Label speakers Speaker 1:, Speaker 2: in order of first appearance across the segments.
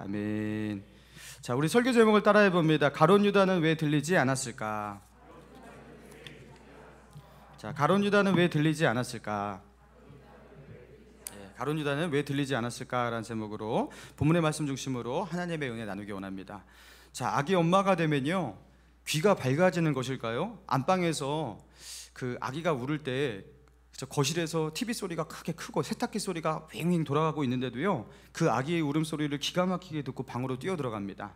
Speaker 1: 아멘. 자, 우리 설교 제목을 따라해 봅니다. 가룟 유다는 왜 들리지 않았을까? 자, 가룟 유다는 왜 들리지 않았을까? 가룟 유다는 왜 들리지 않았을까라는 제목으로 본문의 말씀 중심으로 하나님의 은혜 나누기 원합니다. 자, 아기 엄마가 되면요, 귀가 밝아지는 것일까요? 안방에서 그 아기가 울을 때 거실에서 TV 소리가 크게 크고 세탁기 소리가 윙윙 돌아가고 있는데도요, 그 아기의 울음소리를 기가 막히게 듣고 방으로 뛰어 들어갑니다.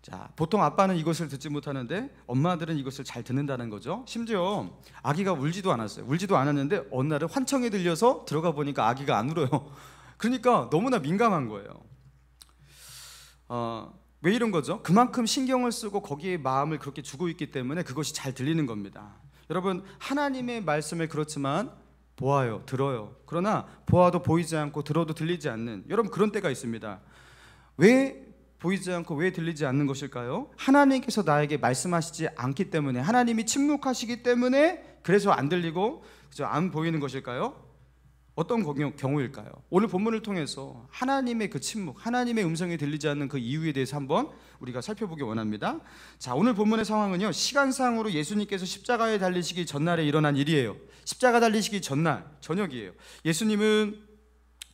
Speaker 1: 자, 보통 아빠는 이것을 듣지 못하는데 엄마들은 이것을 잘 듣는다는 거죠. 심지어 아기가 울지도 않았어요. 울지도 않았는데 어느 날은 환청이 들려서 들어가 보니까 아기가 안 울어요. 그러니까 너무나 민감한 거예요. 왜 이런 거죠? 그만큼 신경을 쓰고 거기에 마음을 그렇게 주고 있기 때문에 그것이 잘 들리는 겁니다. 여러분, 하나님의 말씀을 그렇지만 보아요, 들어요. 그러나 보아도 보이지 않고 들어도 들리지 않는, 여러분 그런 때가 있습니다. 왜 보이지 않고 왜 들리지 않는 것일까요? 하나님께서 나에게 말씀하시지 않기 때문에, 하나님이 침묵하시기 때문에 그래서 안 들리고 안 보이는 것일까요? 어떤 경우일까요? 오늘 본문을 통해서 하나님의 그 침묵, 하나님의 음성이 들리지 않는 그 이유에 대해서 한번 우리가 살펴보기 원합니다. 자, 오늘 본문의 상황은요, 시간상으로 예수님께서 십자가에 달리시기 전날에 일어난 일이에요. 십자가 달리시기 전날 저녁이에요. 예수님은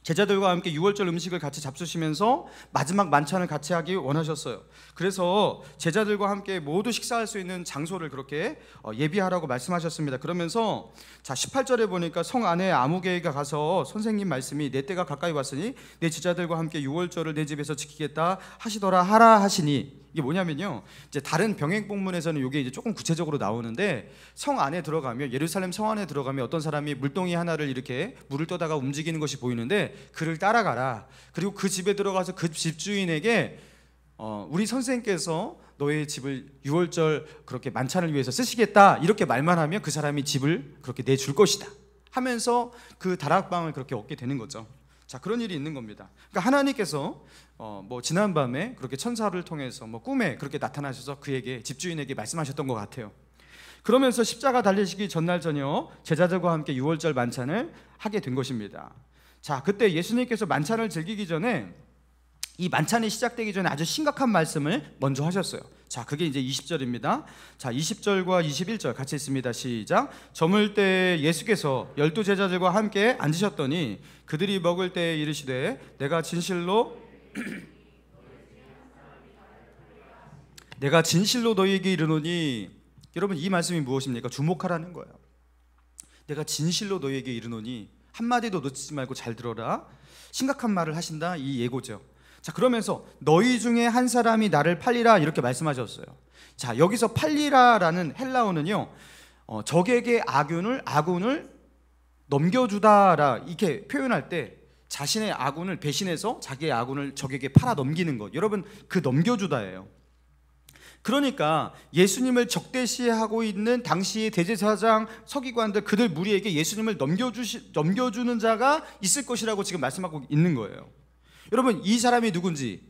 Speaker 1: 제자들과 함께 유월절 음식을 같이 잡수시면서 마지막 만찬을 같이 하기 원하셨어요. 그래서 제자들과 함께 모두 식사할 수 있는 장소를 그렇게 예비하라고 말씀하셨습니다. 그러면서 자, 18절에 보니까 성 안에 아무개가 가서 선생님 말씀이 내 때가 가까이 왔으니 내 제자들과 함께 유월절을 내 집에서 지키겠다 하시더라 하라 하시니, 이게 뭐냐면요, 이제 다른 병행 본문에서는 이게 이제 조금 구체적으로 나오는데, 성 안에 들어가면, 예루살렘 성 안에 들어가면 어떤 사람이 물동이 하나를 이렇게 물을 떠다가 움직이는 것이 보이는데 그를 따라가라. 그리고 그 집에 들어가서 그 집주인에게 우리 선생님께서 너의 집을 유월절 그렇게 만찬을 위해서 쓰시겠다 이렇게 말만 하면 그 사람이 집을 그렇게 내줄 것이다 하면서 그 다락방을 그렇게 얻게 되는 거죠. 자, 그런 일이 있는 겁니다. 그러니까 하나님께서 지난밤에 그렇게 천사를 통해서 꿈에 그렇게 나타나셔서 그에게, 집주인에게 말씀하셨던 것 같아요. 그러면서 십자가 달리시기 전날 저녁 제자들과 함께 유월절 만찬을 하게 된 것입니다. 자, 그때 예수님께서 만찬을 즐기기 전에, 이 만찬이 시작되기 전에 아주 심각한 말씀을 먼저 하셨어요. 자, 그게 이제 20절입니다. 자, 20절과 21절 같이 있습니다. 시작. 저물 때 예수께서 12 제자들과 함께 앉으셨더니 그들이 먹을 때 이르시되 내가 진실로 너희에게 이르노니, 여러분 이 말씀이 무엇입니까? 주목하라는 거예요. 내가 진실로 너희에게 이르노니, 한마디도 놓치지 말고 잘 들어라. 심각한 말을 하신다, 이 예고죠. 자, 그러면서 너희 중에 한 사람이 나를 팔리라 이렇게 말씀하셨어요. 자, 여기서 팔리라라는 헬라어는요, 적에게 아군을 넘겨주다라 이렇게 표현할 때 자신의 아군을 배신해서 자기의 아군을 적에게 팔아 넘기는 것, 여러분 그 넘겨주다예요. 그러니까 예수님을 적대시하고 있는 당시의 대제사장, 서기관들, 그들 무리에게 예수님을 넘겨주는 자가 있을 것이라고 지금 말씀하고 있는 거예요. 여러분, 이 사람이 누군지,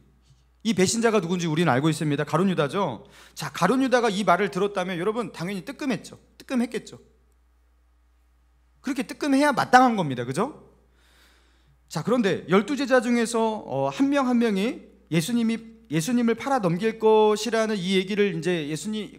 Speaker 1: 이 배신자가 누군지 우리는 알고 있습니다. 가룟 유다죠. 자, 가룟 유다가 이 말을 들었다면 여러분 당연히 뜨끔했겠죠. 그렇게 뜨끔해야 마땅한 겁니다. 그죠? 자, 그런데 12제자 중에서 한 명이 예수님을 팔아 넘길 것이라는 이 얘기를 이제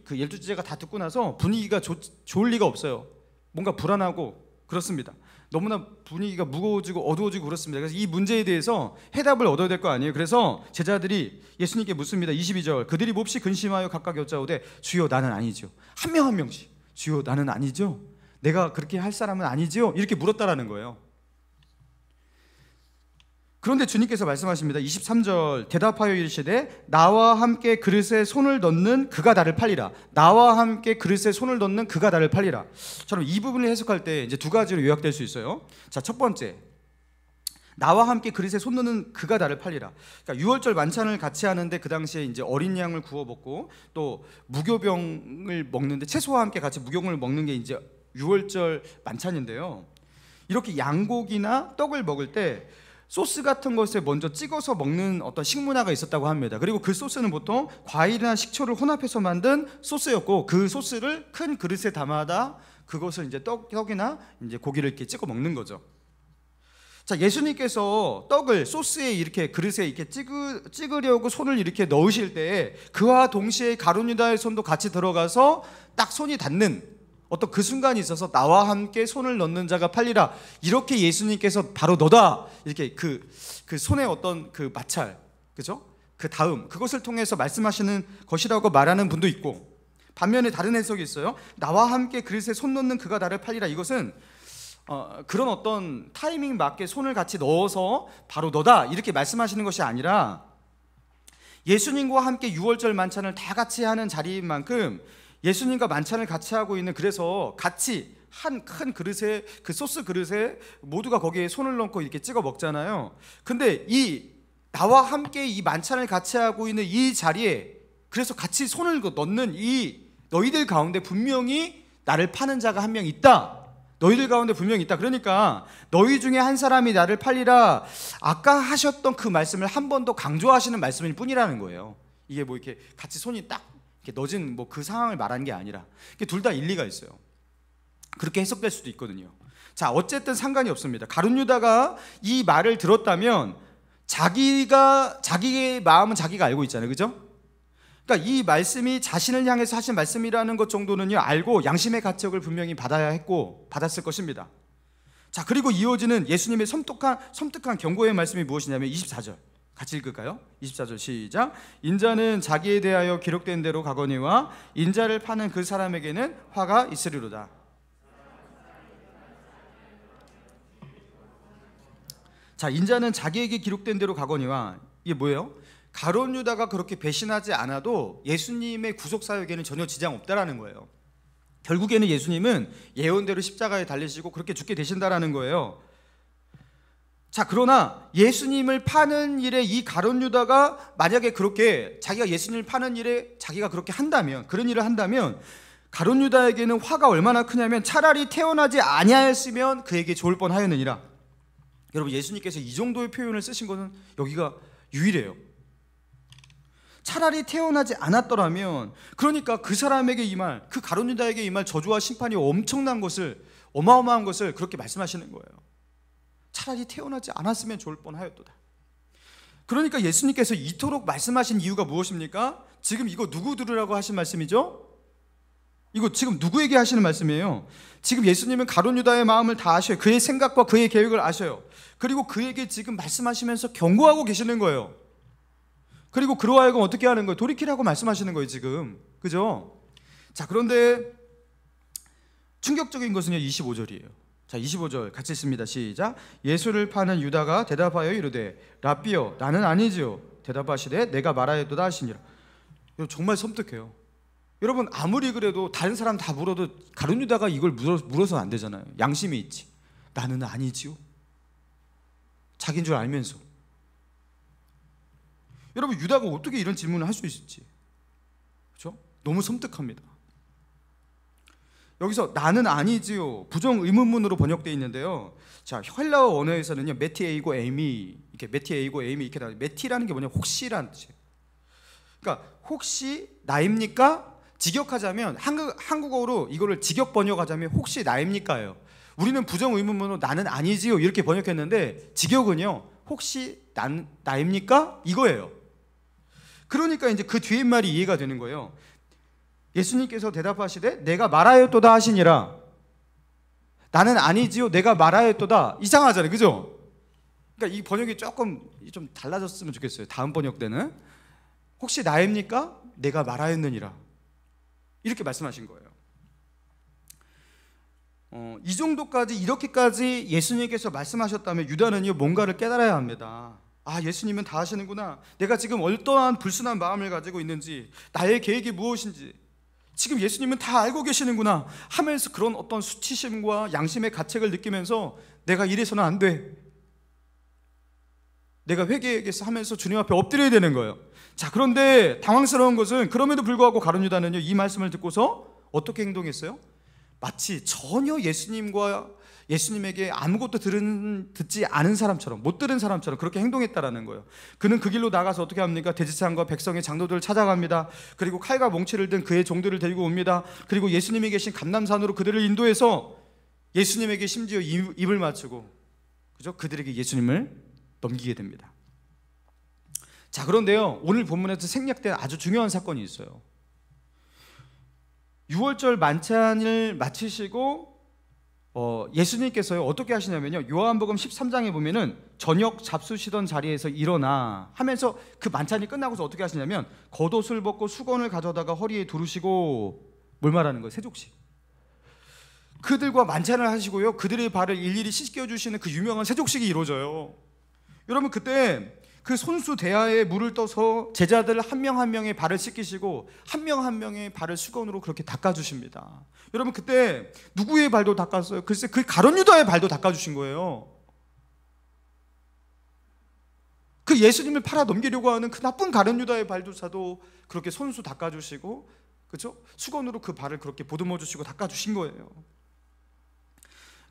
Speaker 1: 그 12제자가 다 듣고 나서 분위기가 좋을 리가 없어요. 뭔가 불안하고 그렇습니다. 너무나 분위기가 무거워지고 어두워지고 그렇습니다. 그래서 이 문제에 대해서 해답을 얻어야 될 거 아니에요. 그래서 제자들이 예수님께 묻습니다. 22절. 그들이 몹시 근심하여 각각 여짜오되 주여 나는 아니죠. 한 명 한 명씩 주여 나는 아니죠. 내가 그렇게 할 사람은 아니죠. 이렇게 물었다라는 거예요. 그런데 주님께서 말씀하십니다. 23절. 대답하여 이르시되 나와 함께 그릇에 손을 넣는 그가 나를 팔리라. 나와 함께 그릇에 손을 넣는 그가 나를 팔리라. 저는 이 부분을 해석할 때 이제 두 가지로 요약될 수 있어요. 자, 첫 번째, 나와 함께 그릇에 손 넣는 그가 나를 팔리라. 그러니까 유월절 만찬을 같이 하는데 그 당시에 이제 어린 양을 구워 먹고 또 무교병을 먹는데, 채소와 함께 같이 무교병을 먹는 게 이제 유월절 만찬인데요. 이렇게 양고기나 떡을 먹을 때 소스 같은 것에 먼저 찍어서 먹는 어떤 식문화가 있었다고 합니다. 그리고 그 소스는 보통 과일이나 식초를 혼합해서 만든 소스였고, 그 소스를 큰 그릇에 담아다 그것을 이제 떡이나 이제 고기를 이렇게 찍어 먹는 거죠. 자, 예수님께서 떡을 소스에 이렇게 그릇에 이렇게 찍으려고 손을 이렇게 넣으실 때 그와 동시에 가룟 유다의 손도 같이 들어가서 딱 손이 닿는 어떤 그 순간이 있어서 나와 함께 손을 넣는 자가 팔리라. 이렇게 예수님께서 바로 너다. 이렇게 그 손에 어떤 그 마찰, 그죠? 그 다음 그것을 통해서 말씀하시는 것이라고 말하는 분도 있고, 반면에 다른 해석이 있어요. 나와 함께 그릇에 손 넣는 그가 나를 팔리라. 이것은 그런 어떤 타이밍 맞게 손을 같이 넣어서 바로 너다 이렇게 말씀하시는 것이 아니라, 예수님과 함께 유월절 만찬을 다 같이 하는 자리인 만큼 예수님과 만찬을 같이 하고 있는, 그래서 같이 한 큰 그릇에, 그 소스 그릇에 모두가 거기에 손을 넣고 이렇게 찍어 먹잖아요. 근데 이 나와 함께 이 만찬을 같이 하고 있는 이 자리에, 그래서 같이 손을 넣는 이 너희들 가운데 분명히 나를 파는 자가 한 명 있다. 너희들 가운데 분명히 있다. 그러니까 너희 중에 한 사람이 나를 팔리라. 아까 하셨던 그 말씀을 한 번 더 강조하시는 말씀일 뿐이라는 거예요. 이게 뭐 이렇게 같이 손이 딱 이렇게 넣어진 뭐 그 상황을 말하는 게 아니라, 둘 다 일리가 있어요. 그렇게 해석될 수도 있거든요. 자, 어쨌든 상관이 없습니다. 가룟 유다가 이 말을 들었다면 자기의 마음은 자기가 알고 있잖아요, 그죠? 그러니까 이 말씀이 자신을 향해서 하신 말씀이라는 것 정도는요 알고 양심의 가책을 분명히 받아야 했고 받았을 것입니다. 자, 그리고 이어지는 예수님의 섬뜩한 경고의 말씀이 무엇이냐면 24절 같이 읽을까요? 24절 시작. 인자는 자기에 대하여 기록된 대로 가거니와 인자를 파는 그 사람에게는 화가 있으리로다. 자, 인자는 자기에게 기록된 대로 가거니와, 이게 뭐예요? 가룟 유다가 그렇게 배신하지 않아도 예수님의 구속 사역에는 전혀 지장 없다라는 거예요. 결국에는 예수님은 예언대로 십자가에 달리시고 그렇게 죽게 되신다라는 거예요. 자, 그러나 예수님을 파는 일에 이 가룟 유다가 만약에 그렇게 자기가 예수님을 파는 일에 자기가 그렇게 한다면, 그런 일을 한다면 가룟 유다에게는 화가 얼마나 크냐면 차라리 태어나지 아니하였으면 그에게 좋을 뻔하였느니라. 여러분, 예수님께서 이 정도의 표현을 쓰신 것은 여기가 유일해요. 차라리 태어나지 않았더라면, 그러니까 그 사람에게 이 말, 그 가룟 유다에게 이 말 저주와 심판이 엄청난 것을, 어마어마한 것을 그렇게 말씀하시는 거예요. 차라리 태어나지 않았으면 좋을 뻔하였도다. 그러니까 예수님께서 이토록 말씀하신 이유가 무엇입니까? 지금 이거 누구 들으라고 하신 말씀이죠? 이거 지금 누구에게 하시는 말씀이에요? 지금 예수님은 가룟 유다의 마음을 다 아셔요. 그의 생각과 그의 계획을 아셔요. 그리고 그에게 지금 말씀하시면서 경고하고 계시는 거예요. 그리고 그로 하여금 어떻게 하는 거예요? 돌이키라고 말씀하시는 거예요, 지금. 그죠? 자, 그런데 충격적인 것은요 25절이에요. 자, 25절 같이 읽습니다. 시작. 예수를 파는 유다가 대답하여 이르되 라삐여 나는 아니지요. 대답하시되 내가 말하였도다 하시니라. 이거 정말 섬뜩해요. 여러분, 아무리 그래도 다른 사람 다 물어도 가룟 유다가 이걸 물어서는 안 되잖아요. 양심이 있지. 나는 아니지요. 자기인 줄 알면서. 여러분, 유다가 어떻게 이런 질문을 할 수 있을지, 그렇죠? 너무 섬뜩합니다. 여기서 나는 아니지요, 부정 의문문으로 번역되어 있는데요. 자, 헬라어 언어에서는요 메티에이고 에이미, 이렇게 메티에이고 에이미 이렇게 나와요. 메티라는 게 뭐냐, 혹시라는 뜻이에요. 그러니까 혹시 나입니까? 직역하자면 한국어로 이거를 직역 번역하자면 혹시 나입니까예요. 우리는 부정 의문문으로 나는 아니지요 이렇게 번역했는데, 직역은요 혹시 나입니까? 이거예요. 그러니까 이제 그 뒤에 말이 이해가 되는 거예요. 예수님께서 대답하시되 내가 말하였도다 하시니라. 나는 아니지요, 내가 말하였도다. 이상하잖아요, 그죠? 그러니까 이 번역이 조금 좀 달라졌으면 좋겠어요. 다음 번역 때는 혹시 나입니까? 내가 말하였느니라. 이렇게 말씀하신 거예요. 이 정도까지, 이렇게까지 예수님께서 말씀하셨다면 유다는요 뭔가를 깨달아야 합니다. 아, 예수님은 다 하시는구나. 내가 지금 어떠한 불순한 마음을 가지고 있는지, 나의 계획이 무엇인지 지금 예수님은 다 알고 계시는구나 하면서 그런 어떤 수치심과 양심의 가책을 느끼면서 내가 이래서는 안 돼, 내가 회개하겠어 하면서 주님 앞에 엎드려야 되는 거예요. 자, 그런데 당황스러운 것은 그럼에도 불구하고 가룟 유다는요 이 말씀을 듣고서 어떻게 행동했어요? 마치 전혀 예수님에게 아무것도 듣지 않은 사람처럼, 못 들은 사람처럼 그렇게 행동했다라는 거예요. 그는 그 길로 나가서 어떻게 합니까? 대제사장과 백성의 장로들을 찾아갑니다. 그리고 칼과 몽치를 든 그의 종들을 데리고 옵니다. 그리고 예수님이 계신 감람산으로 그들을 인도해서 예수님에게 심지어 입을 맞추고, 그죠? 그들에게 예수님을 넘기게 됩니다. 자, 그런데요, 오늘 본문에서 생략된 아주 중요한 사건이 있어요. 6월절 만찬을 마치시고 예수님께서요 어떻게 하시냐면요, 요한복음 13장에 보면은 저녁 잡수시던 자리에서 일어나 하면서 그 만찬이 끝나고서 어떻게 하시냐면 겉옷을 벗고 수건을 가져다가 허리에 두르시고 뭘 말하는 거예요? 세족식. 그들과 만찬을 하시고요, 그들의 발을 일일이 씻겨주시는 그 유명한 세족식이 이루어져요. 여러분, 그때 그 손수 대야에 물을 떠서 제자들 한 명 한 명의 발을 씻기시고 한 명 한 명의 발을 수건으로 그렇게 닦아주십니다. 여러분, 그때 누구의 발도 닦았어요? 글쎄, 그 가룟 유다의 발도 닦아주신 거예요. 그 예수님을 팔아 넘기려고 하는 그 나쁜 가룟 유다의 발도사도 그렇게 손수 닦아주시고, 그렇죠? 수건으로 그 발을 그렇게 보듬어 주시고 닦아주신 거예요.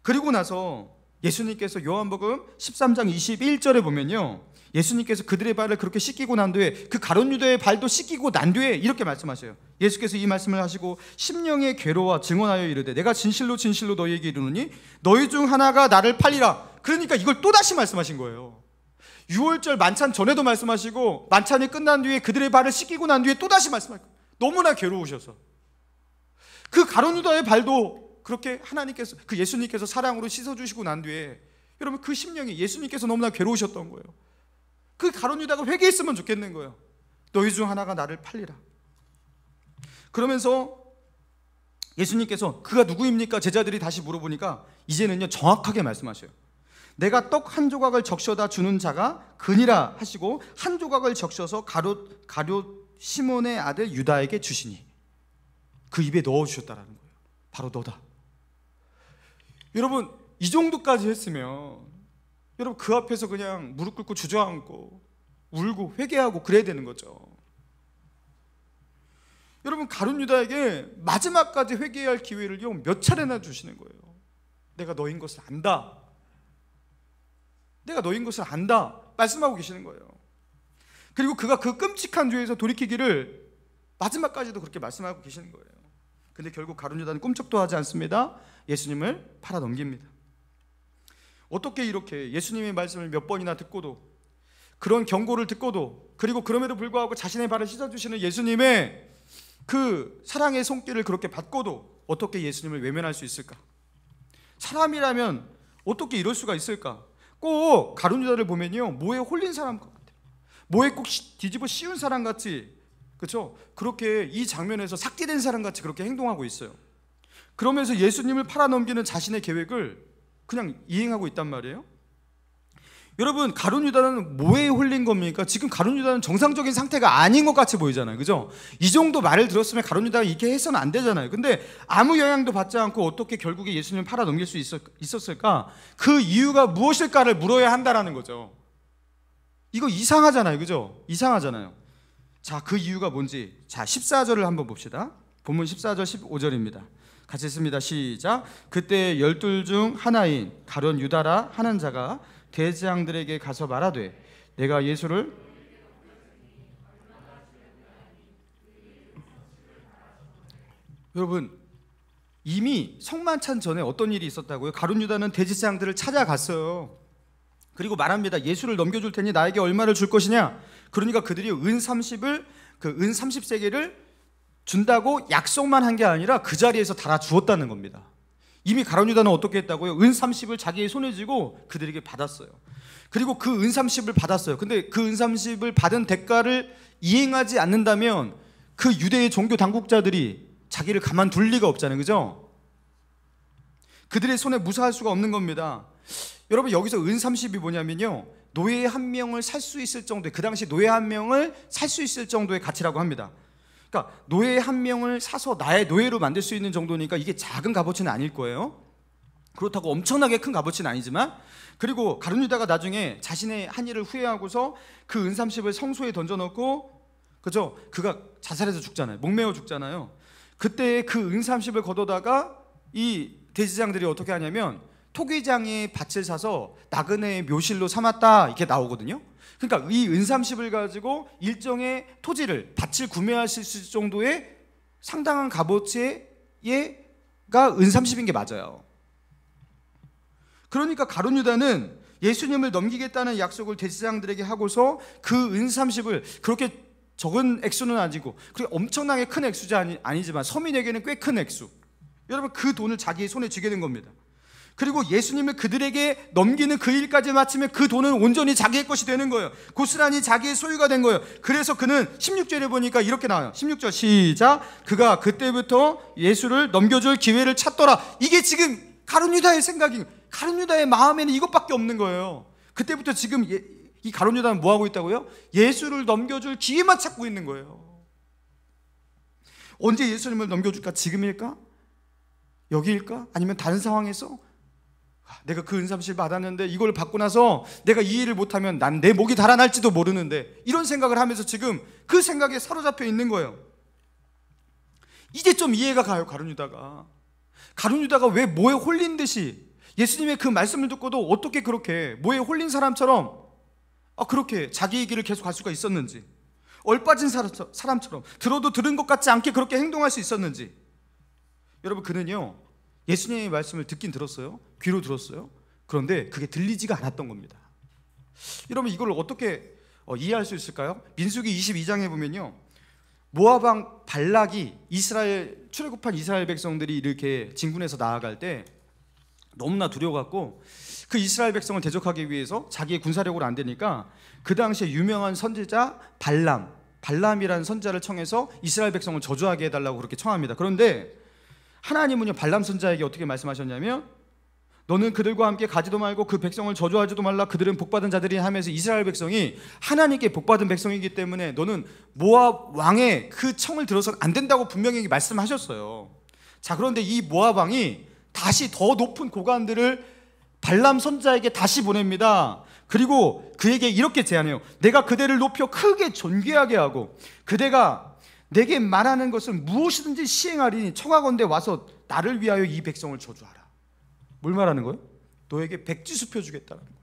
Speaker 1: 그리고 나서 예수님께서 요한복음 13장 21절에 보면요, 예수님께서 그들의 발을 그렇게 씻기고 난 뒤에 그 가룟 유다의 발도 씻기고 난 뒤에 이렇게 말씀하셔요. 예수께서 이 말씀을 하시고 심령의 괴로워 증언하여 이르되 내가 진실로 진실로 너희에게 이르노니 너희 중 하나가 나를 팔리라. 그러니까 이걸 또다시 말씀하신 거예요. 6월절 만찬 전에도 말씀하시고 만찬이 끝난 뒤에 그들의 발을 씻기고 난 뒤에 또다시 말씀하시고, 너무나 괴로우셔서 그 가룟 유다의 발도 그렇게 하나님께서, 그 예수님께서 사랑으로 씻어주시고 난 뒤에 여러분 그 심령이 예수님께서 너무나 괴로우셨던 거예요. 그 가룟 유다가 회개했으면 좋겠는 거예요. 너희 중 하나가 나를 팔리라. 그러면서 예수님께서 그가 누구입니까? 제자들이 다시 물어보니까 이제는요 정확하게 말씀하셔요. 내가 떡 한 조각을 적셔다 주는 자가 그니라 하시고 한 조각을 적셔서 가룟 시몬의 아들 유다에게 주시니 그 입에 넣어주셨다라는 거예요. 바로 너다. 여러분, 이 정도까지 했으면 여러분 그 앞에서 그냥 무릎 꿇고 주저앉고 울고 회개하고 그래야 되는 거죠. 여러분, 가룟 유다에게 마지막까지 회개할 기회를요 몇 차례나 주시는 거예요. 내가 너인 것을 안다, 내가 너인 것을 안다 말씀하고 계시는 거예요. 그리고 그가 그 끔찍한 죄에서 돌이키기를 마지막까지도 그렇게 말씀하고 계시는 거예요. 근데 결국 가룟 유다는 꿈쩍도 하지 않습니다. 예수님을 팔아 넘깁니다. 어떻게 이렇게 예수님의 말씀을 몇 번이나 듣고도, 그런 경고를 듣고도, 그리고 그럼에도 불구하고 자신의 발을 씻어주시는 예수님의 그 사랑의 손길을 그렇게 받고도 어떻게 예수님을 외면할 수 있을까? 사람이라면 어떻게 이럴 수가 있을까? 꼭 가룟 유다를 보면요 모에 홀린 사람 같아요. 모에 꼭 뒤집어 씌운 사람 같이, 그렇죠? 그렇게 이 장면에서 삭제된 사람 같이 그렇게 행동하고 있어요. 그러면서 예수님을 팔아넘기는 자신의 계획을 그냥 이행하고 있단 말이에요. 여러분, 가룟 유다는 뭐에 홀린 겁니까? 지금 가룟 유다는 정상적인 상태가 아닌 것 같이 보이잖아요, 그죠? 이 정도 말을 들었으면 가룟 유다가 이렇게 해서는 안 되잖아요. 근데 아무 영향도 받지 않고 어떻게 결국에 예수님을 팔아 넘길 수 있었을까? 그 이유가 무엇일까를 물어야 한다라는 거죠. 이거 이상하잖아요, 그죠? 이상하잖아요. 자, 그 이유가 뭔지, 자 14절을 한번 봅시다. 본문 14절 15절입니다. 같이 읽습니다. 시작. 그때 12 중 하나인 가룟 유다라 하는 자가 대제장들에게 가서 말하되 내가 예수를 여러분, 이미 성만찬 전에 어떤 일이 있었다고요? 가룟 유다는 대제사장들을 찾아갔어요. 그리고 말합니다. 예수를 넘겨줄 테니 나에게 얼마를 줄 것이냐? 그러니까 그들이 은 30세겔을 준다고 약속만 한 게 아니라 그 자리에서 달아주었다는 겁니다. 이미 가룟 유다는 어떻게 했다고요? 은 30을 자기의 손에 쥐고 그들에게 받았어요. 그리고 그 은 30을 받았어요. 근데 그 은 30을 받은 대가를 이행하지 않는다면 그 유대의 종교 당국자들이 자기를 가만둘 리가 없잖아요, 그죠? 그들의 손에 무사할 수가 없는 겁니다. 여러분, 여기서 은 30이 뭐냐면요, 노예 한 명을 살 수 있을 정도의, 그 당시 노예 한 명을 살 수 있을 정도의 가치라고 합니다. 그러니까 노예 한 명을 사서 나의 노예로 만들 수 있는 정도니까 이게 작은 값어치는 아닐 거예요. 그렇다고 엄청나게 큰 값어치는 아니지만, 그리고 가룟 유다가 나중에 자신의 한 일을 후회하고서 그 은 30을 성소에 던져놓고, 그죠? 그가 자살해서 죽잖아요. 목매어 죽잖아요. 그때 그 은 30을 걷어다가 이 대제사장들이 어떻게 하냐면 토기장의 밭을 사서 나그네의 묘실로 삼았다, 이렇게 나오거든요. 그러니까 이 은 30을 가지고 일정의 토지를, 밭을 구매하실 수 있을 정도의 상당한 값어치가 은 30인 게 맞아요. 그러니까 가룟 유다는 예수님을 넘기겠다는 약속을 대제사장들에게 하고서 그 은 30을 그렇게 적은 액수는 아니고 그렇게 엄청나게 큰 액수지 아니지만 서민에게는 꽤 큰 액수, 여러분 그 돈을 자기의 손에 쥐게 된 겁니다. 그리고 예수님을 그들에게 넘기는 그 일까지 마치면 그 돈은 온전히 자기의 것이 되는 거예요. 고스란히 자기의 소유가 된 거예요. 그래서 그는 16절에 보니까 이렇게 나와요. 16절 시작. 그가 그때부터 예수를 넘겨줄 기회를 찾더라. 이게 지금 가룟 유다의 생각이에요. 가룟 유다의 마음에는 이것밖에 없는 거예요. 그때부터 지금 이 가룟 유다는 뭐 하고 있다고요? 예수를 넘겨줄 기회만 찾고 있는 거예요. 언제 예수님을 넘겨줄까? 지금일까? 여기일까? 아니면 다른 상황에서? 내가 그 은삼실 받았는데 이걸 받고 나서 내가 이 일을 못하면 난 내 목이 달아날지도 모르는데, 이런 생각을 하면서 지금 그 생각에 사로잡혀 있는 거예요. 이제 좀 이해가 가요. 가룟 유다가 왜 뭐에 홀린 듯이 예수님의 그 말씀을 듣고도 어떻게 그렇게 뭐에 홀린 사람처럼 그렇게 자기의 길을 계속 갈 수가 있었는지, 얼빠진 사람처럼 들어도 들은 것 같지 않게 그렇게 행동할 수 있었는지. 여러분, 그는요 예수님의 말씀을 듣긴 들었어요. 귀로 들었어요. 그런데 그게 들리지가 않았던 겁니다. 여러분, 이걸 어떻게 이해할 수 있을까요? 민수기 22장에 보면요, 모압 왕 발락이 출애굽한 이스라엘 백성들이 이렇게 진군해서 나아갈 때 너무나 두려워갖고 그 이스라엘 백성을 대적하기 위해서 자기의 군사력으로 안 되니까 그 당시에 유명한 선지자 발람이라는 선지자를 청해서 이스라엘 백성을 저주하게 해달라고 그렇게 청합니다. 그런데 하나님은요 발람 선지자에게 어떻게 말씀하셨냐면, 너는 그들과 함께 가지도 말고 그 백성을 저주하지도 말라. 그들은 복받은 자들이 하면서 이스라엘 백성이 하나님께 복받은 백성이기 때문에 너는 모압 왕의 그 청을 들어서는 안 된다고 분명히 말씀하셨어요. 자, 그런데 이 모압 왕이 다시 더 높은 고관들을 발람 선지자에게 다시 보냅니다. 그리고 그에게 이렇게 제안해요. 내가 그대를 높여 크게 존귀하게 하고 그대가 내게 말하는 것은 무엇이든지 시행하리니 청하건대 와서 나를 위하여 이 백성을 저주하라. 뭘 말하는 거예요? 너에게 백지수표 주겠다는 거예요.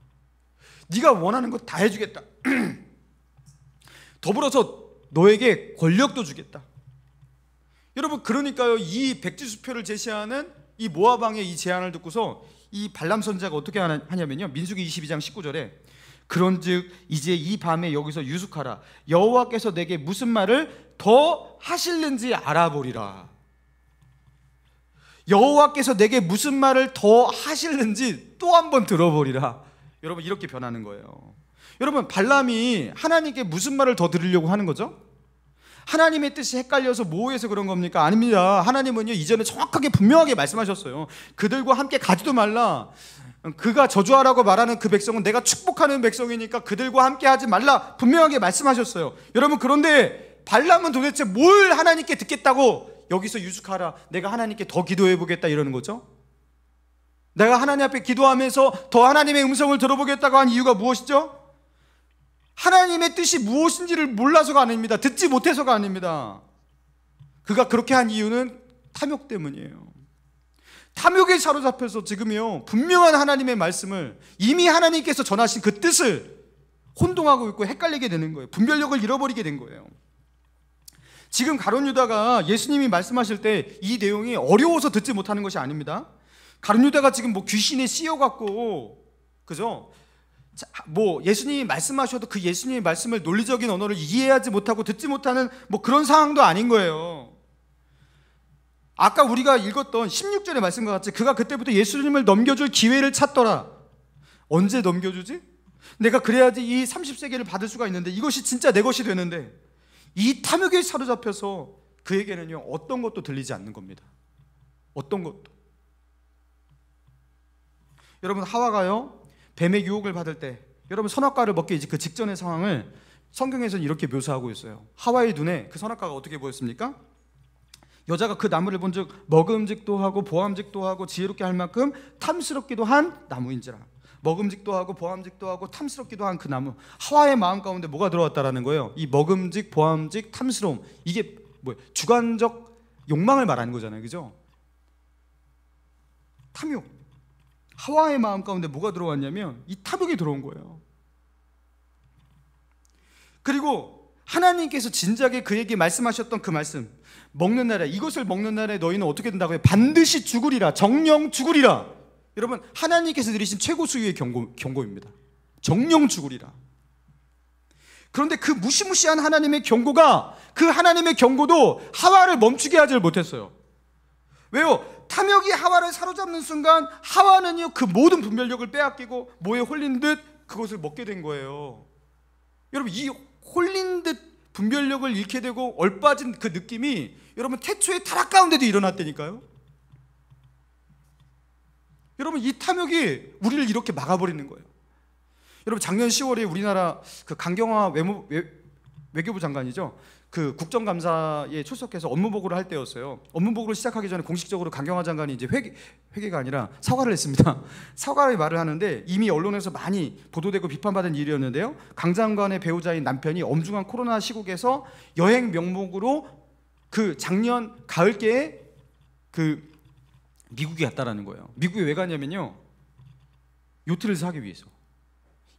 Speaker 1: 네가 원하는 것 다 해주겠다. 더불어서 너에게 권력도 주겠다. 여러분, 그러니까요 이 백지수표를 제시하는 이 모압 왕의 이 제안을 듣고서 이 발람 선지자가 어떻게 하냐면요, 민수기 22장 19절에 그런즉 이제 이 밤에 여기서 유숙하라. 여호와께서 내게 무슨 말을 더 하실는지 알아보리라. 여호와께서 내게 무슨 말을 더 하실는지 또 한 번 들어보리라. 여러분, 이렇게 변하는 거예요. 여러분, 발람이 하나님께 무슨 말을 더 들으려고 하는 거죠? 하나님의 뜻이 헷갈려서 모호해서 그런 겁니까? 아닙니다. 하나님은요 이전에 정확하게 분명하게 말씀하셨어요. 그들과 함께 가지도 말라. 그가 저주하라고 말하는 그 백성은 내가 축복하는 백성이니까 그들과 함께 하지 말라 분명하게 말씀하셨어요. 여러분, 그런데 발람은 도대체 뭘 하나님께 듣겠다고 여기서 유숙하라, 내가 하나님께 더 기도해 보겠다 이러는 거죠? 내가 하나님 앞에 기도하면서 더 하나님의 음성을 들어보겠다고 한 이유가 무엇이죠? 하나님의 뜻이 무엇인지를 몰라서가 아닙니다. 듣지 못해서가 아닙니다. 그가 그렇게 한 이유는 탐욕 때문이에요. 탐욕에 사로잡혀서 지금요 분명한 하나님의 말씀을, 이미 하나님께서 전하신 그 뜻을 혼동하고 있고 헷갈리게 되는 거예요. 분별력을 잃어버리게 된 거예요. 지금 가룟 유다가 예수님이 말씀하실 때 이 내용이 어려워서 듣지 못하는 것이 아닙니다. 가룟 유다가 지금 뭐 귀신에 씌여갖고, 그죠? 뭐 예수님이 말씀하셔도 그 예수님의 말씀을 논리적인 언어를 이해하지 못하고 듣지 못하는 뭐 그런 상황도 아닌 거예요. 아까 우리가 읽었던 16절의 말씀과 같이 그가 그때부터 예수님을 넘겨줄 기회를 찾더라. 언제 넘겨주지? 내가 그래야지 이 30세계를 받을 수가 있는데, 이것이 진짜 내 것이 되는데, 이 탐욕에 사로잡혀서 그에게는요 어떤 것도 들리지 않는 겁니다. 어떤 것도. 여러분, 하와가요 뱀의 유혹을 받을 때, 여러분 선악과를 먹기 그 직전의 상황을 성경에서는 이렇게 묘사하고 있어요. 하와의 눈에 그 선악과가 어떻게 보였습니까? 여자가 그 나무를 본즉 먹음직도 하고 보암직도 하고 지혜롭게 할 만큼 탐스럽기도 한 나무인지라. 먹음직도 하고 보암직도 하고 탐스럽기도 한 그 나무. 하와의 마음 가운데 뭐가 들어왔다라는 거예요? 이 먹음직, 보암직, 탐스러움, 이게 뭐예요? 주관적 욕망을 말하는 거잖아요, 그죠? 탐욕. 하와의 마음 가운데 뭐가 들어왔냐면 이 탐욕이 들어온 거예요. 그리고 하나님께서 진작에 그에게 말씀하셨던 그 말씀, 먹는 날에, 이것을 먹는 날에 너희는 어떻게 된다고 해요? 반드시 죽으리라. 정령 죽으리라. 여러분, 하나님께서 내리신 최고 수위의 경고입니다. 정령 죽으리라. 그런데 그 무시무시한 하나님의 경고가, 그 하나님의 경고도 하와를 멈추게 하지를 못했어요. 왜요? 탐욕이 하와를 사로잡는 순간 하와는요, 그 모든 분별력을 빼앗기고 뭐에 홀린 듯 그것을 먹게 된 거예요. 여러분, 이 홀린 듯 분별력을 잃게 되고 얼빠진 그 느낌이 여러분 태초의 타락 가운데도 일어났다니까요. 여러분, 이 탐욕이 우리를 이렇게 막아버리는 거예요. 여러분, 작년 10월에 우리나라 그 강경화 외교부 장관이죠, 그 국정감사에 출석해서 업무보고를 할 때였어요. 업무보고를 시작하기 전에 공식적으로 강경화 장관이 이제 회개가 아니라 사과를 했습니다. 사과의 말을 하는데 이미 언론에서 많이 보도되고 비판받은 일이었는데요, 강 장관의 배우자인 남편이 엄중한 코로나 시국에서 여행 명목으로 그 작년 가을께에 그 미국에 갔다라는 거예요. 미국에 왜 가냐면요, 요트를 사기 위해서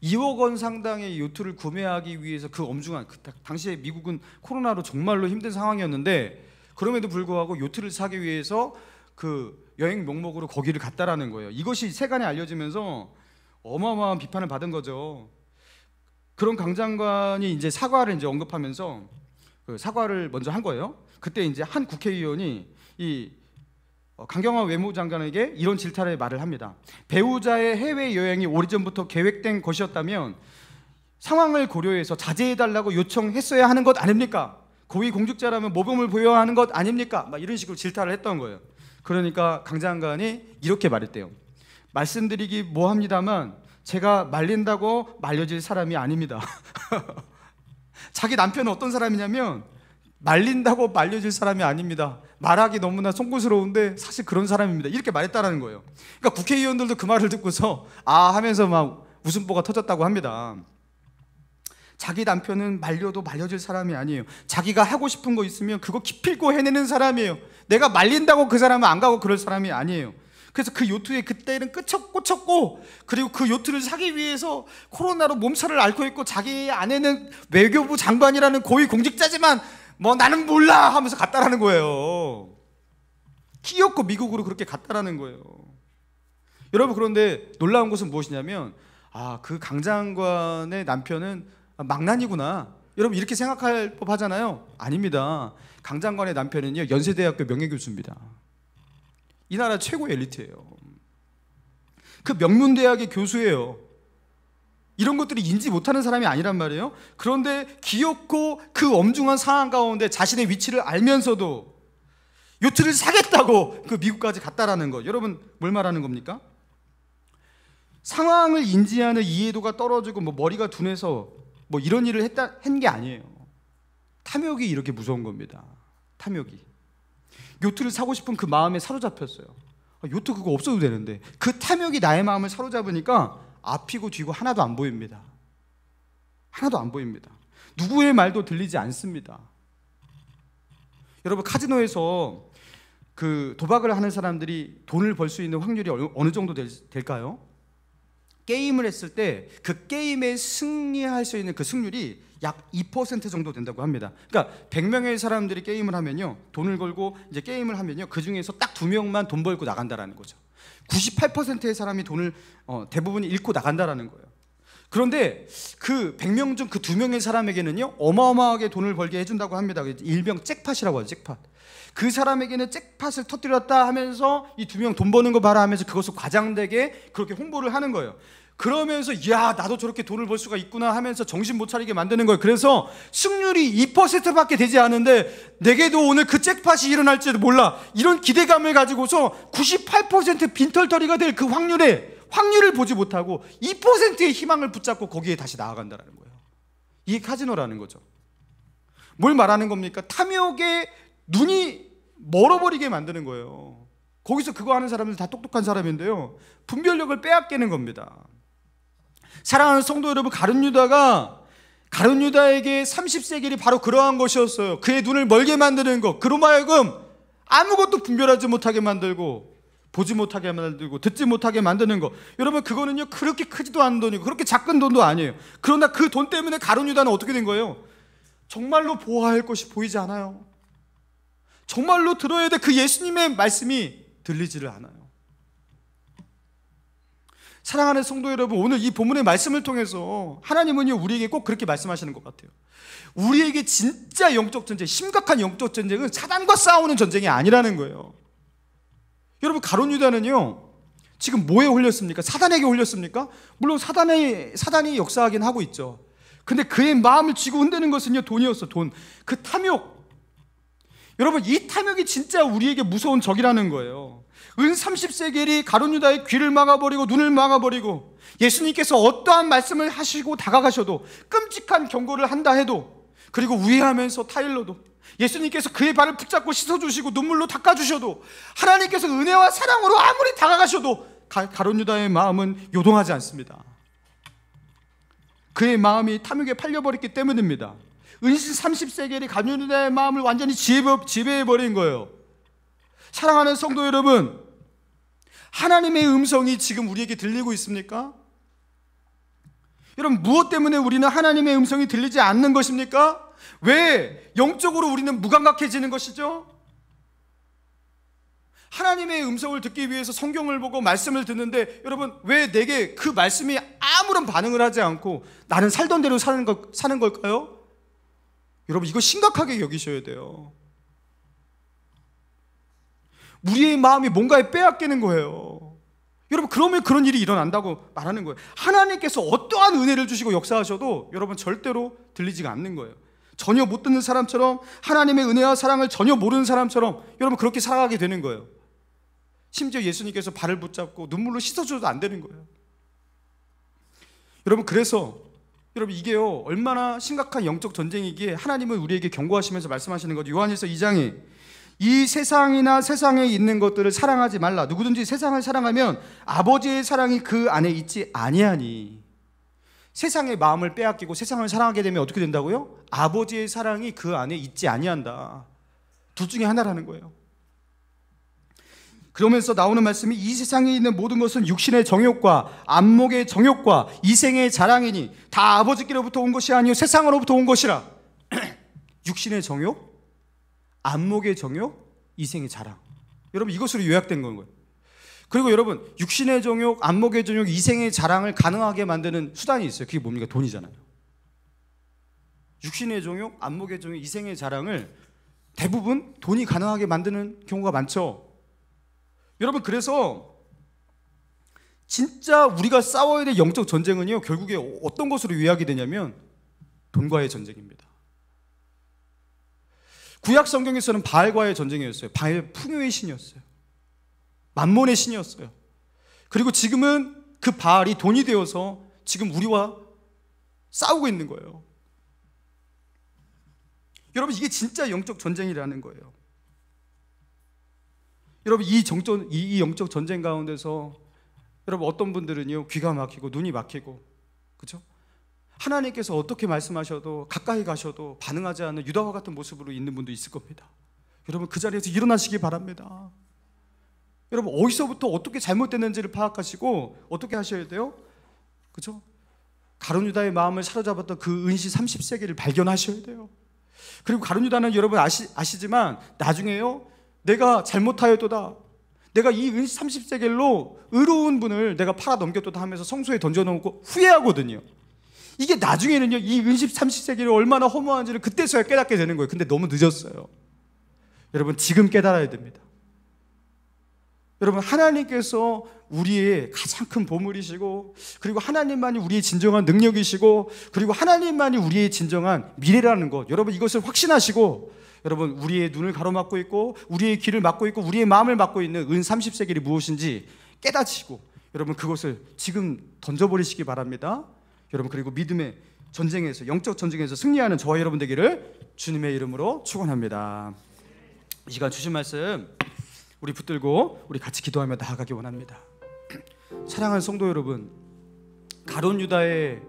Speaker 1: 2억 원 상당의 요트를 구매하기 위해서 그 엄중한, 당시에 미국은 코로나로 정말로 힘든 상황이었는데 그럼에도 불구하고 요트를 사기 위해서 그 여행 명목으로 거기를 갔다라는 거예요. 이것이 세간에 알려지면서 어마어마한 비판을 받은 거죠. 그런 강 장관이 이제 사과를 이제 언급하면서 그 사과를 먼저 한 거예요. 그때 이제 한 국회의원이 이 강경화 외무장관에게 이런 질타의 말을 합니다. 배우자의 해외여행이 오래전부터 계획된 것이었다면 상황을 고려해서 자제해달라고 요청했어야 하는 것 아닙니까? 고위공직자라면 모범을 보여야 하는 것 아닙니까? 막 이런 식으로 질타를 했던 거예요. 그러니까 강 장관이 이렇게 말했대요. 말씀드리기 뭐합니다만 제가 말린다고 말려질 사람이 아닙니다. 자기 남편은 어떤 사람이냐면 말린다고 말려질 사람이 아닙니다. 말하기 너무나 송구스러운데 사실 그런 사람입니다. 이렇게 말했다라는 거예요. 그러니까 국회의원들도 그 말을 듣고서 아 하면서 막 웃음보가 터졌다고 합니다. 자기 남편은 말려도 말려질 사람이 아니에요. 자기가 하고 싶은 거 있으면 그거 기필코 해내는 사람이에요. 내가 말린다고 그 사람은 안 가고 그럴 사람이 아니에요. 그래서 그 요트에 그때는 꽂혔고, 그리고 그 요트를 사기 위해서 코로나로 몸살을 앓고 있고, 자기 아내는 외교부 장관이라는 고위공직자지만 뭐 나는 몰라 하면서 갔다라는 거예요. 끼었고 미국으로 그렇게 갔다라는 거예요. 여러분, 그런데 놀라운 것은 무엇이냐면 그 강 장관의 남편은 망난이구나, 여러분 이렇게 생각할 법하잖아요. 아닙니다. 강 장관의 남편은요, 연세대학교 명예교수입니다. 이 나라 최고의 엘리트예요. 그 명문대학의 교수예요. 이런 것들이 인지 못하는 사람이 아니란 말이에요. 그런데 귀엽고 그 엄중한 상황 가운데 자신의 위치를 알면서도 요트를 사겠다고 그 미국까지 갔다라는 거. 여러분, 뭘 말하는 겁니까? 상황을 인지하는 이해도가 떨어지고 뭐 머리가 둔해서 뭐 이런 일을 한 게 아니에요. 탐욕이 이렇게 무서운 겁니다. 탐욕이. 요트를 사고 싶은 그 마음에 사로잡혔어요. 요트 그거 없어도 되는데 그 탐욕이 나의 마음을 사로잡으니까 앞이고 뒤고 하나도 안 보입니다. 하나도 안 보입니다. 누구의 말도 들리지 않습니다. 여러분, 카지노에서 그 도박을 하는 사람들이 돈을 벌 수 있는 확률이 어느 정도 될까요? 게임을 했을 때 그 게임에 승리할 수 있는 그 승률이 약 2% 정도 된다고 합니다. 그러니까 100명의 사람들이 게임을 하면요, 돈을 걸고 이제 게임을 하면요, 그 중에서 딱 2명만 돈 벌고 나간다라는 거죠. 98%의 사람이 돈을 대부분 잃고 나간다라는 거예요. 그런데 그 100명 중 그 2명의 사람에게는요, 어마어마하게 돈을 벌게 해준다고 합니다. 일명 잭팟이라고 하죠. 잭팟. 그 사람에게는 잭팟을 터뜨렸다 하면서 이 2명 돈 버는 거 봐라 하면서 그것을 과장되게 그렇게 홍보를 하는 거예요. 그러면서 야, 나도 저렇게 돈을 벌 수가 있구나 하면서 정신 못 차리게 만드는 거예요. 그래서 승률이 2%밖에 되지 않은데 내게도 오늘 그 잭팟이 일어날지도 몰라, 이런 기대감을 가지고서 98% 빈털터리가 될 그 확률을 보지 못하고 2%의 희망을 붙잡고 거기에 다시 나아간다는 거예요. 이게 카지노라는 거죠. 뭘 말하는 겁니까? 탐욕에 눈이 멀어버리게 만드는 거예요. 거기서 그거 하는 사람들 다 똑똑한 사람인데요, 분별력을 빼앗기는 겁니다. 사랑하는 성도 여러분, 가룟 유다에게 30세겔이 바로 그러한 것이었어요. 그의 눈을 멀게 만드는 것, 그로 하여금 아무것도 분별하지 못하게 만들고 보지 못하게 만들고 듣지 못하게 만드는 것. 여러분, 그거는요, 그렇게 크지도 않은 돈이고 그렇게 작은 돈도 아니에요. 그러나 그 돈 때문에 가룟 유다는 어떻게 된 거예요? 정말로 보아할 것이 보이지 않아요. 정말로 들어야 될 그 예수님의 말씀이 들리지를 않아요. 사랑하는 성도 여러분, 오늘 이 본문의 말씀을 통해서 하나님은요 우리에게 꼭 그렇게 말씀하시는 것 같아요. 우리에게 진짜 영적 전쟁, 심각한 영적 전쟁은 사단과 싸우는 전쟁이 아니라는 거예요. 여러분, 가룟 유다는요 지금 뭐에 홀렸습니까? 사단에게 홀렸습니까? 물론 사단이 역사하긴 하고 있죠. 근데 그의 마음을 쥐고 흔드는 것은요 돈이었어. 돈. 그 탐욕. 여러분, 이 탐욕이 진짜 우리에게 무서운 적이라는 거예요. 은 30세겔이 가룟 유다의 귀를 막아버리고 눈을 막아버리고, 예수님께서 어떠한 말씀을 하시고 다가가셔도, 끔찍한 경고를 한다 해도, 그리고 우회하면서 타일러도, 예수님께서 그의 발을 붙잡고 씻어주시고 눈물로 닦아주셔도, 하나님께서 은혜와 사랑으로 아무리 다가가셔도 가룟 유다의 마음은 요동하지 않습니다. 그의 마음이 탐욕에 팔려버렸기 때문입니다. 은신 30세겔이 가룟 유다의 마음을 완전히 지배해버린 거예요. 사랑하는 성도 여러분, 하나님의 음성이 지금 우리에게 들리고 있습니까? 여러분, 무엇 때문에 우리는 하나님의 음성이 들리지 않는 것입니까? 왜 영적으로 우리는 무감각해지는 것이죠? 하나님의 음성을 듣기 위해서 성경을 보고 말씀을 듣는데, 여러분, 왜 내게 그 말씀이 아무런 반응을 하지 않고 나는 살던 대로 사는 걸까요? 여러분, 이거 심각하게 여기셔야 돼요. 우리의 마음이 뭔가에 빼앗기는 거예요. 여러분, 그러면 그런 일이 일어난다고 말하는 거예요. 하나님께서 어떠한 은혜를 주시고 역사하셔도 여러분 절대로 들리지가 않는 거예요. 전혀 못 듣는 사람처럼, 하나님의 은혜와 사랑을 전혀 모르는 사람처럼 여러분 그렇게 살아가게 되는 거예요. 심지어 예수님께서 발을 붙잡고 눈물로 씻어줘도 안 되는 거예요. 여러분, 그래서 여러분 이게요 얼마나 심각한 영적 전쟁이기에 하나님은 우리에게 경고하시면서 말씀하시는 거죠. 요한일서 2장에 이 세상이나 세상에 있는 것들을 사랑하지 말라. 누구든지 세상을 사랑하면 아버지의 사랑이 그 안에 있지 아니하니. 세상의 마음을 빼앗기고 세상을 사랑하게 되면 어떻게 된다고요? 아버지의 사랑이 그 안에 있지 아니한다. 둘 중에 하나라는 거예요. 그러면서 나오는 말씀이 이 세상에 있는 모든 것은 육신의 정욕과 안목의 정욕과 이생의 자랑이니 다 아버지께로부터 온 것이 아니요 세상으로부터 온 것이라. 육신의 정욕, 안목의 정욕, 이생의 자랑. 여러분, 이것으로 요약된 건 거예요. 그리고 여러분, 육신의 정욕, 안목의 정욕, 이생의 자랑을 가능하게 만드는 수단이 있어요. 그게 뭡니까? 돈이잖아요. 육신의 정욕, 안목의 정욕, 이생의 자랑을 대부분 돈이 가능하게 만드는 경우가 많죠. 여러분, 그래서 진짜 우리가 싸워야 될 영적 전쟁은요 결국에 어떤 것으로 요약이 되냐면 돈과의 전쟁입니다. 구약 성경에서는 바알과의 전쟁이었어요. 바알 풍요의 신이었어요. 만몬의 신이었어요. 그리고 지금은 그 바알이 돈이 되어서 지금 우리와 싸우고 있는 거예요. 여러분, 이게 진짜 영적 전쟁이라는 거예요. 여러분, 이 영적 전쟁 가운데서 여러분 어떤 분들은요 귀가 막히고 눈이 막히고, 그렇죠? 하나님께서 어떻게 말씀하셔도 가까이 가셔도 반응하지 않는 유다와 같은 모습으로 있는 분도 있을 겁니다. 여러분, 그 자리에서 일어나시기 바랍니다. 여러분, 어디서부터 어떻게 잘못됐는지를 파악하시고 어떻게 하셔야 돼요? 그렇죠? 가룟 유다의 마음을 사로잡았던 그 은시 30세기를 발견하셔야 돼요. 그리고 가룟 유다는 여러분 아시지만 나중에요 내가 잘못하였도다, 내가 이 은시 30세겔로 의로운 분을 내가 팔아 넘겼도다 하면서 성소에 던져놓고 후회하거든요. 이게 나중에는요 이 은시 30세겔이 얼마나 허무한지를 그때서야 깨닫게 되는 거예요. 근데 너무 늦었어요. 여러분, 지금 깨달아야 됩니다. 여러분, 하나님께서 우리의 가장 큰 보물이시고, 그리고 하나님만이 우리의 진정한 능력이시고, 그리고 하나님만이 우리의 진정한 미래라는 것, 여러분 이것을 확신하시고, 여러분 우리의 눈을 가로막고 있고 우리의 귀를 막고 있고 우리의 마음을 막고 있는 은 30세겔이 무엇인지 깨닫으시고 여러분 그것을 지금 던져버리시기 바랍니다. 여러분, 그리고 믿음의 전쟁에서, 영적 전쟁에서 승리하는 저와 여러분 되기를 주님의 이름으로 축원합니다. 이 시간 주신 말씀 우리 붙들고 우리 같이 기도하며 나아가기 원합니다. 사랑하는 성도 여러분, 가룟 유다의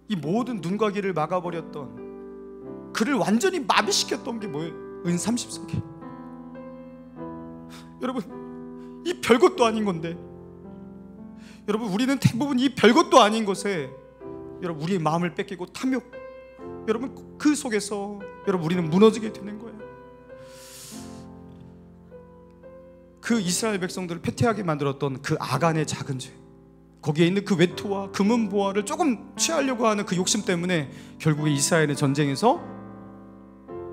Speaker 1: 이 모든 눈과 귀를 막아버렸던, 그를 완전히 마비시켰던 게 뭐예요? 은 30세겔. 여러분, 이 별것도 아닌 건데, 여러분 우리는 대부분 이 별것도 아닌 것에 여러분 우리의 마음을 뺏기고 탐욕, 여러분 그 속에서 여러분 우리는 무너지게 되는 거예요. 그 이스라엘 백성들을 패퇴하게 만들었던 그 아간의 작은 죄, 거기에 있는 그 외투와 금은 보화를 조금 취하려고 하는 그 욕심 때문에 결국에 이스라엘은 전쟁에서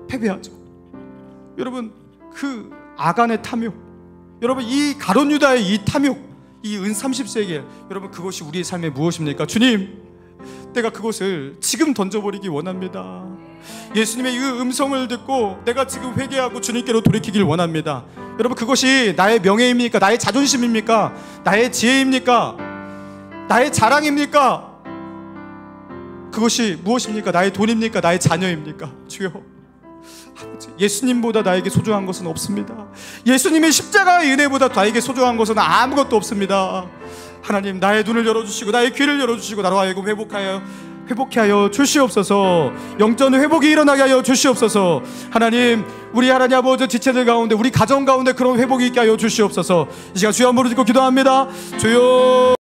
Speaker 1: 패배하죠. 여러분, 그 아간의 탐욕, 여러분 이 가룟 유다의 이 탐욕, 이 은 30세겔, 여러분 그것이 우리의 삶에 무엇입니까? 주님, 내가 그것을 지금 던져버리기 원합니다. 예수님의 이 음성을 듣고 내가 지금 회개하고 주님께로 돌이키길 원합니다. 여러분, 그것이 나의 명예입니까? 나의 자존심입니까? 나의 지혜입니까? 나의 자랑입니까? 그것이 무엇입니까? 나의 돈입니까? 나의 자녀입니까? 주여, 아버지, 예수님보다 나에게 소중한 것은 없습니다. 예수님의 십자가의 은혜보다 나에게 소중한 것은 아무것도 없습니다. 하나님, 나의 눈을 열어주시고 나의 귀를 열어주시고 나로 하여금 회복케 하여 주시옵소서. 영적 회복이 일어나게 하여 주시옵소서. 하나님, 우리 하나님 아버지 지체들 가운데, 우리 가정 가운데 그런 회복이 있게 하여 주시옵소서. 이 시간 주여 한번 부르짖고 기도합니다. 주여.